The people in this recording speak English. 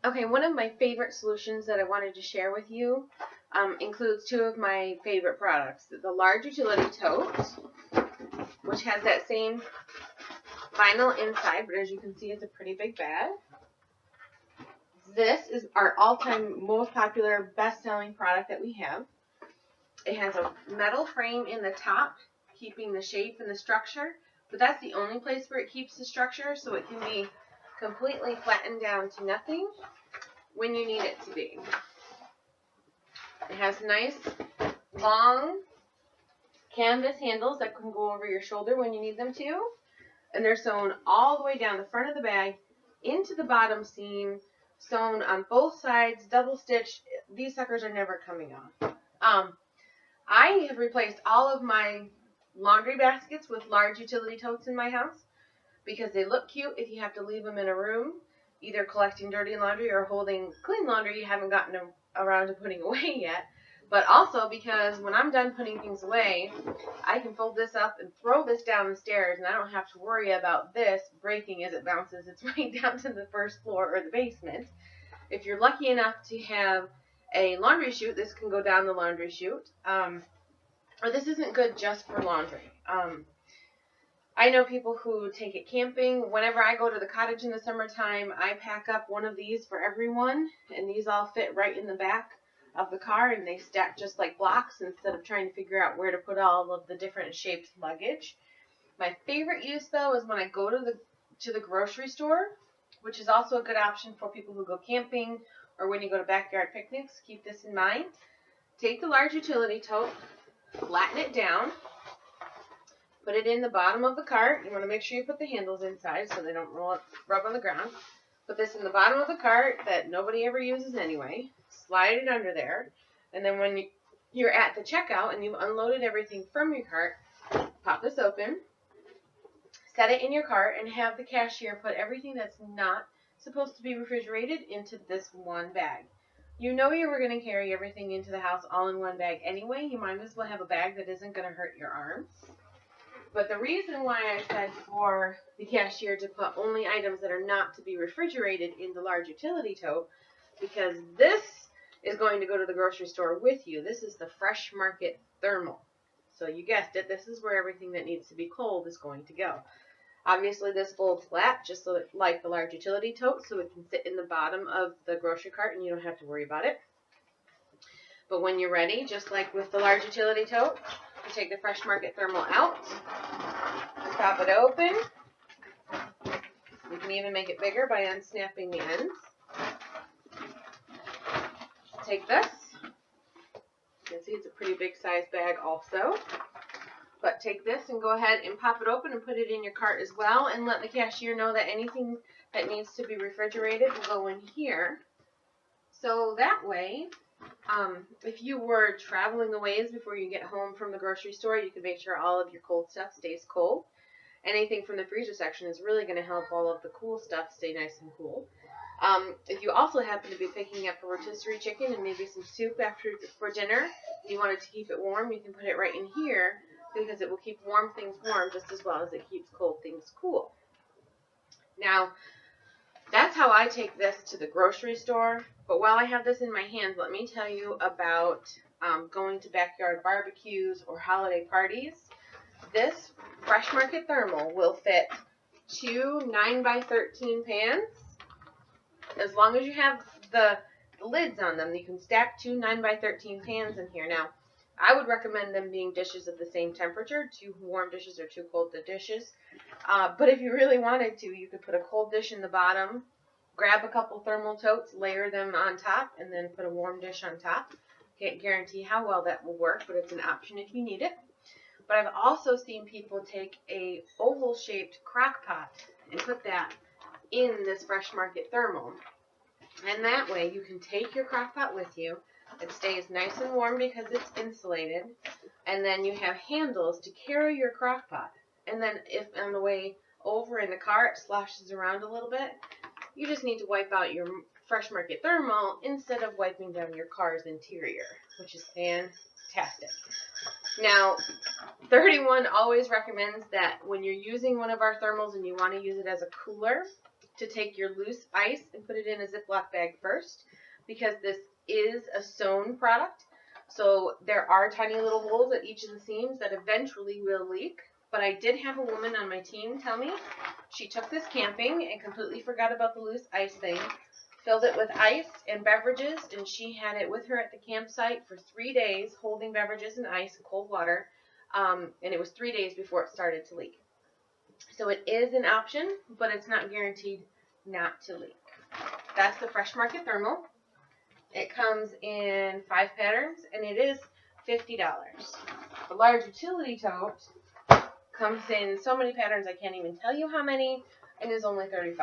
Okay, one of my favorite solutions that I wanted to share with you includes two of my favorite products. The large utility tote, which has that same vinyl inside, but as you can see, it's a pretty big bag. This is our all-time most popular, best-selling product that we have. It has a metal frame in the top, keeping the shape and the structure, but that's the only place where it keeps the structure, so it can be completely flattened down to nothing when you need it to be. It has nice, long canvas handles that can go over your shoulder when you need them to, and they're sewn all the way down the front of the bag into the bottom seam, sewn on both sides, double stitched. These suckers are never coming off. I have replaced all of my laundry baskets with large utility totes in my house because they look cute if you have to leave them in a room, either collecting dirty laundry or holding clean laundry you haven't gotten around to putting away yet. But also because when I'm done putting things away, I can fold this up and throw this down the stairs, and I don't have to worry about this breaking as it bounces its way down to the first floor or the basement. If you're lucky enough to have a laundry chute, this can go down the laundry chute. Or this isn't good just for laundry. I know people who take it camping. Whenever I go to the cottage in the summertime, I pack up one of these for everyone, and these all fit right in the back of the car, and they stack just like blocks instead of trying to figure out where to put all of the different shaped luggage. My favorite use, though, is when I go to the grocery store, which is also a good option for people who go camping or when you go to backyard picnics. Keep this in mind. Take the large utility tote, flatten it down, put it in the bottom of the cart. You want to make sure you put the handles inside so they don't rub on the ground. Put this in the bottom of the cart that nobody ever uses anyway. Slide it under there. And then when you're at the checkout and you've unloaded everything from your cart, pop this open, set it in your cart, and have the cashier put everything that's not supposed to be refrigerated into this one bag. You know you were going to carry everything into the house all in one bag anyway. You might as well have a bag that isn't going to hurt your arms. But the reason why I said for the cashier to put only items that are not to be refrigerated in the large utility tote, because this is going to go to the grocery store with you. This is the Fresh Market Thermal. So you guessed it, this is where everything that needs to be cold is going to go. Obviously this folds flat, just so like the large utility tote, so it can sit in the bottom of the grocery cart and you don't have to worry about it. But when you're ready, just like with the large utility tote, you take the Fresh Market Thermal out, pop it open. You can even make it bigger by unsnapping the ends. Take this. You can see it's a pretty big size bag also. But take this and go ahead and pop it open and put it in your cart as well, and let the cashier know that anything that needs to be refrigerated will go in here. So that way, if you were traveling a ways before you get home from the grocery store, you can make sure all of your cold stuff stays cold. Anything from the freezer section is really going to help all of the cool stuff stay nice and cool. If you also happen to be picking up a rotisserie chicken and maybe some soup for dinner, and you wanted to keep it warm, you can put it right in here because it will keep warm things warm just as well as it keeps cold things cool. Now, that's how I take this to the grocery store. But while I have this in my hands, let me tell you about going to backyard barbecues or holiday parties. This Fresh Market Thermal will fit 2 9x13 pans. As long as you have the lids on them, you can stack 2 9x13 pans in here. Now, I would recommend them being dishes of the same temperature, 2 warm dishes or 2 cold dishes. But if you really wanted to, you could put a cold dish in the bottom, grab a couple thermal totes, layer them on top, and then put a warm dish on top. Can't guarantee how well that will work, but it's an option if you need it. But I've also seen people take a oval-shaped crock pot and put that in this Fresh Market Thermal. And that way you can take your crock pot with you. It stays nice and warm because it's insulated. And then you have handles to carry your crock pot. And then if on the way over in the car it sloshes around a little bit, you just need to wipe out your Fresh Market Thermal instead of wiping down your car's interior, which is fantastic. Now, 31 always recommends that when you're using one of our thermals and you want to use it as a cooler, to take your loose ice and put it in a Ziploc bag first, because this is a sewn product. So there are tiny little holes at each of the seams that eventually will leak. But I did have a woman on my team tell me she took this camping and completely forgot about the loose ice thing, filled it with ice and beverages, and she had it with her at the campsite for 3 days, holding beverages and ice and cold water, and it was 3 days before it started to leak. So it is an option, but it's not guaranteed not to leak. That's the Fresh Market Thermal. It comes in 5 patterns, and it is $50. The large utility tote comes in so many patterns I can't even tell you how many, and is only $35.